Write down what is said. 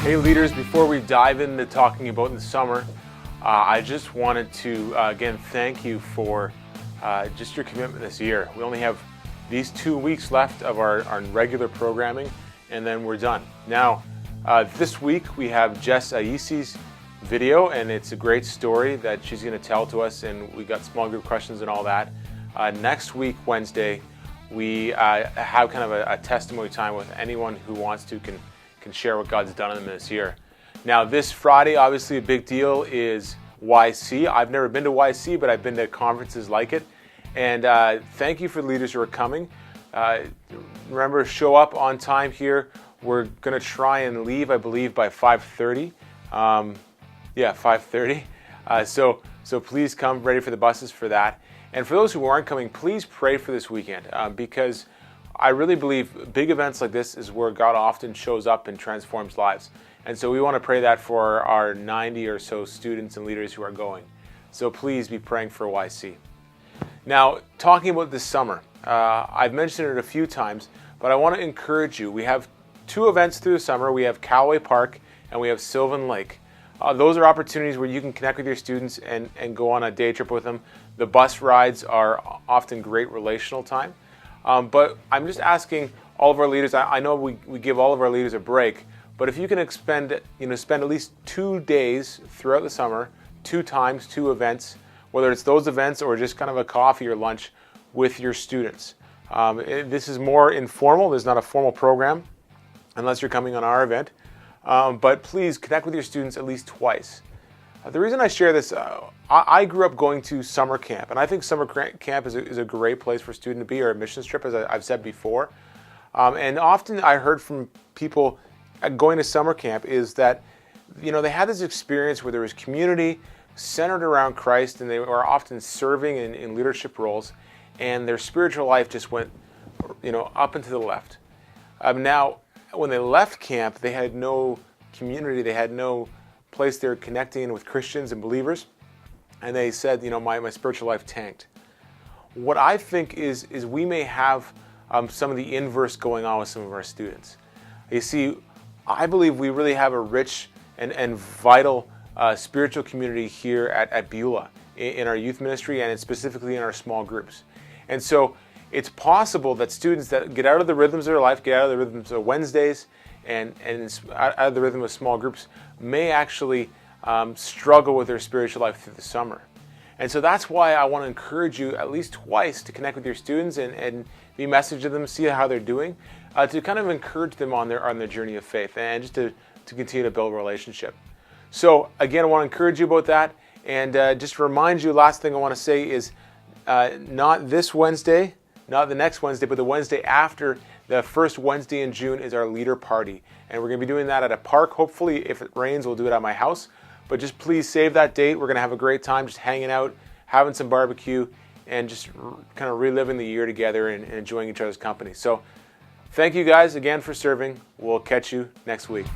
Hey leaders, before we dive into talking about the summer, I just wanted to again thank you for just your commitment this year. We only have these 2 weeks left of our regular programming, and then we're done. Now, this week we have Jess Ayisi's video, and it's a great story that she's going to tell to us, and we got small group questions and all that. Next week, Wednesday, we have kind of a testimony time with anyone who wants to can share what God's done in them this year. Now, this Friday, obviously a big deal is YC. I've never been to YC, but I've been to conferences like it. And thank you for the leaders who are coming. Remember, show up on time here. We're going to try and leave, I believe, by 5:30. 5:30. So please come ready for the buses for that. And for those who aren't coming, please pray for this weekend because I really believe big events like this is where God often shows up and transforms lives. And so we want to pray that for our 90 or so students and leaders who are going. So please be praying for YC. Now, talking about this summer, I've mentioned it a few times, but I want to encourage you. We have 2 events through the summer. We have Callaway Park and we have Sylvan Lake. Those are opportunities where you can connect with your students and go on a day trip with them. The bus rides are often great relational time. But I'm just asking all of our leaders, I know we give all of our leaders a break, but if you can spend at least 2 days throughout the summer, 2 times, 2 events, whether it's those events or just kind of a coffee or lunch with your students. This is more informal. There's not a formal program unless you're coming on our event. But please connect with your students at least twice. The reason I share this, I grew up going to summer camp, and I think summer camp is a great place for a student to be, or a missions trip, as I've said before. And often I heard from people going to summer camp is that, they had this experience where there was community centered around Christ, and they were often serving in leadership roles, and their spiritual life just went, up and to the left. Now, when they left camp, they had no community, they had no place they were connecting with Christians and believers, and they said, my spiritual life tanked. What I think is we may have some of the inverse going on with some of our students. You see, I believe we really have a rich and vital spiritual community here at Beulah in our youth ministry and specifically in our small groups. And so it's possible that students that get out of the rhythms of their life, get out of the rhythms of Wednesdays and out of the rhythm of small groups, may actually struggle with their spiritual life through the summer. And so that's why I want to encourage you at least twice to connect with your students and be message to them, see how they're doing, to kind of encourage them on their journey of faith and just to continue to build a relationship. So again, I want to encourage you about that. And just to remind you, last thing I want to say is not this Wednesday, not the next Wednesday, but the Wednesday after, the first Wednesday in June is our leader party. And we're going to be doing that at a park. Hopefully, if it rains, we'll do it at my house. But just please save that date. We're going to have a great time just hanging out, having some barbecue, and just kind of reliving the year together and enjoying each other's company. So thank you guys again for serving. We'll catch you next week.